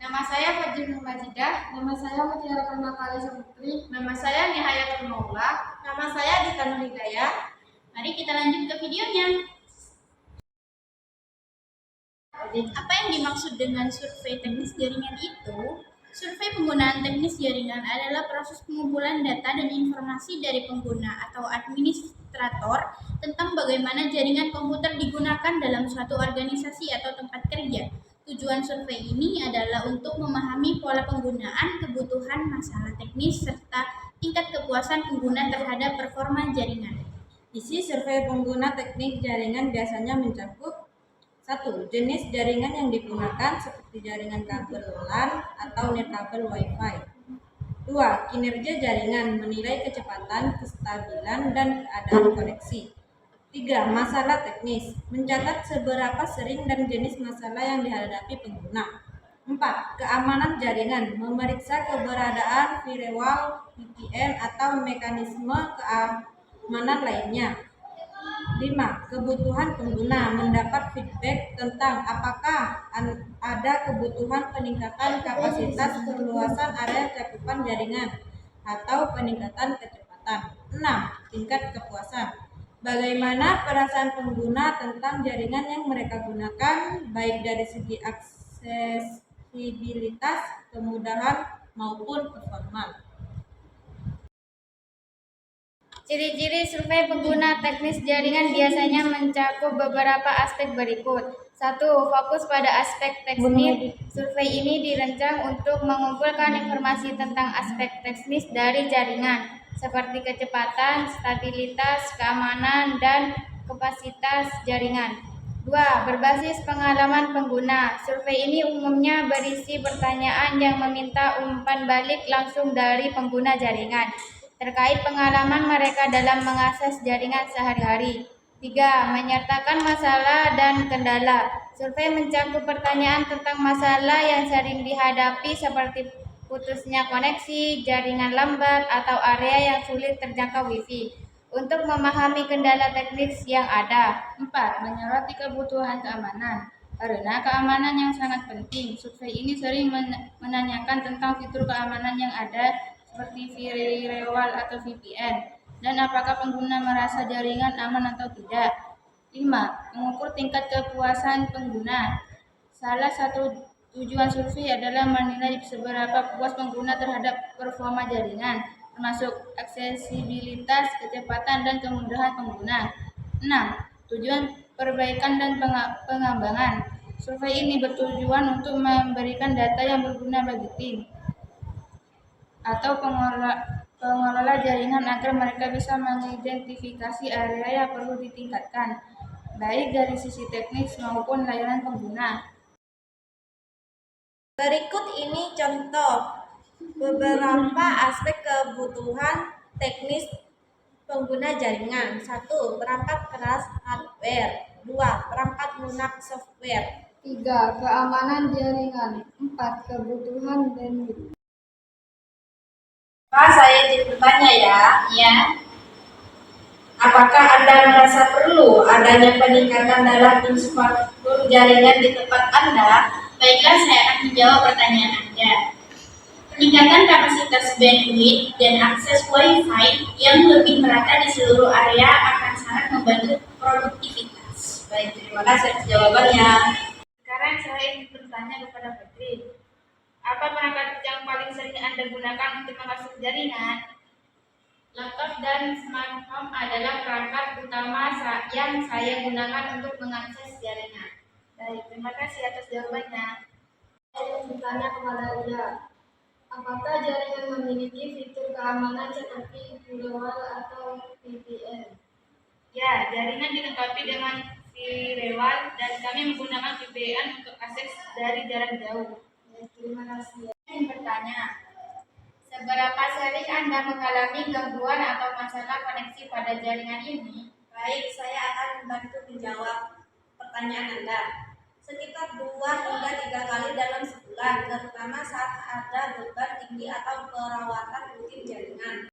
Nama saya Fajrul Majidah. Nama saya Mutiara Karnakali Putri. Nama saya Nihayatul Maula. Nama saya Dita Nurhidayah. Mari kita lanjut ke videonya. Apa yang dimaksud dengan survei teknis jaringan itu? Survei penggunaan teknis jaringan adalah proses pengumpulan data dan informasi dari pengguna atau administrator tentang bagaimana jaringan komputer digunakan dalam suatu organisasi atau tempat kerja. Tujuan survei ini adalah untuk memahami pola penggunaan, kebutuhan, masalah teknis, serta tingkat kepuasan pengguna terhadap performa jaringan. Isi survei pengguna teknik jaringan biasanya mencakup 1. Jenis jaringan yang digunakan seperti jaringan kabel LAN atau nirkabel Wi-Fi. 2. Kinerja jaringan, menilai kecepatan, kestabilan, dan keadaan koneksi. 3. Masalah teknis, mencatat seberapa sering dan jenis masalah yang dihadapi pengguna. 4. Keamanan jaringan, memeriksa keberadaan firewall, VPN, atau mekanisme keamanan lainnya. 5. Kebutuhan pengguna, mendapat feedback tentang apakah ada kebutuhan peningkatan kapasitas, perluasan area cakupan jaringan, atau peningkatan kecepatan. 6. Tingkat kepuasan, bagaimana perasaan pengguna tentang jaringan yang mereka gunakan, baik dari segi aksesibilitas, kemudahan, maupun performa. Ciri-ciri survei pengguna teknis jaringan biasanya mencakup beberapa aspek berikut. 1. Fokus pada aspek teknis. Survei ini dirancang untuk mengumpulkan informasi tentang aspek teknis dari jaringan, seperti kecepatan, stabilitas, keamanan, dan kapasitas jaringan. 2. Berbasis pengalaman pengguna. Survei ini umumnya berisi pertanyaan yang meminta umpan balik langsung dari pengguna jaringan terkait pengalaman mereka dalam mengakses jaringan sehari-hari. 3. Menyertakan masalah dan kendala. Survei mencakup pertanyaan tentang masalah yang sering dihadapi seperti putusnya koneksi, jaringan lambat, atau area yang sulit terjangkau Wi-Fi untuk memahami kendala teknis yang ada. 4. Menyoroti kebutuhan keamanan. Karena keamanan yang sangat penting, survei ini sering menanyakan tentang fitur keamanan yang ada seperti firewall atau VPN, dan apakah pengguna merasa jaringan aman atau tidak. 5. Mengukur tingkat kepuasan pengguna. Salah satu tujuan survei adalah menilai seberapa puas pengguna terhadap performa jaringan, termasuk aksesibilitas, kecepatan, dan kemudahan pengguna. 6. Tujuan perbaikan dan pengembangan. Survei ini bertujuan untuk memberikan data yang berguna bagi tim atau pengelola jaringan agar mereka bisa mengidentifikasi area yang perlu ditingkatkan, baik dari sisi teknis maupun layanan pengguna. Berikut ini contoh beberapa aspek kebutuhan teknis pengguna jaringan. 1. Perangkat keras hardware. 2. Perangkat lunak software. 3. Keamanan jaringan. 4. Kebutuhan bandwidth. Pak, saya jadi bertanya ya. Ya, Apakah Anda merasa perlu adanya peningkatan dalam infrastruktur jaringan di tempat Anda? baiklah saya akan menjawab pertanyaan Anda. Peningkatan kapasitas bandwidth dan akses Wi-Fi yang lebih merata di seluruh area akan sangat membantu produktivitas. Baik, terima kasih atas jawabannya. Sekarang saya ingin bertanya kepada Fitri. Apa perangkat yang paling sering Anda gunakan untuk mengakses jaringan? Laptop dan smartphone adalah perangkat utama yang saya gunakan untuk mengakses jaringan. Baik, terima kasih atas jawabannya. Saya ingin bertanya kepada Anda, apakah jaringan memiliki fitur keamanan seperti firewall atau VPN? Ya, jaringan dilengkapi dengan firewall dan kami menggunakan VPN untuk akses dari jarak jauh. Terima kasih. Saya ingin bertanya, seberapa sering Anda mengalami gangguan atau masalah koneksi pada jaringan ini? Baik, saya akan membantu menjawab pertanyaan Anda. Sekitar 2 hingga 3 kali dalam sebulan, terutama saat ada beban tinggi atau perawatan rutin jaringan.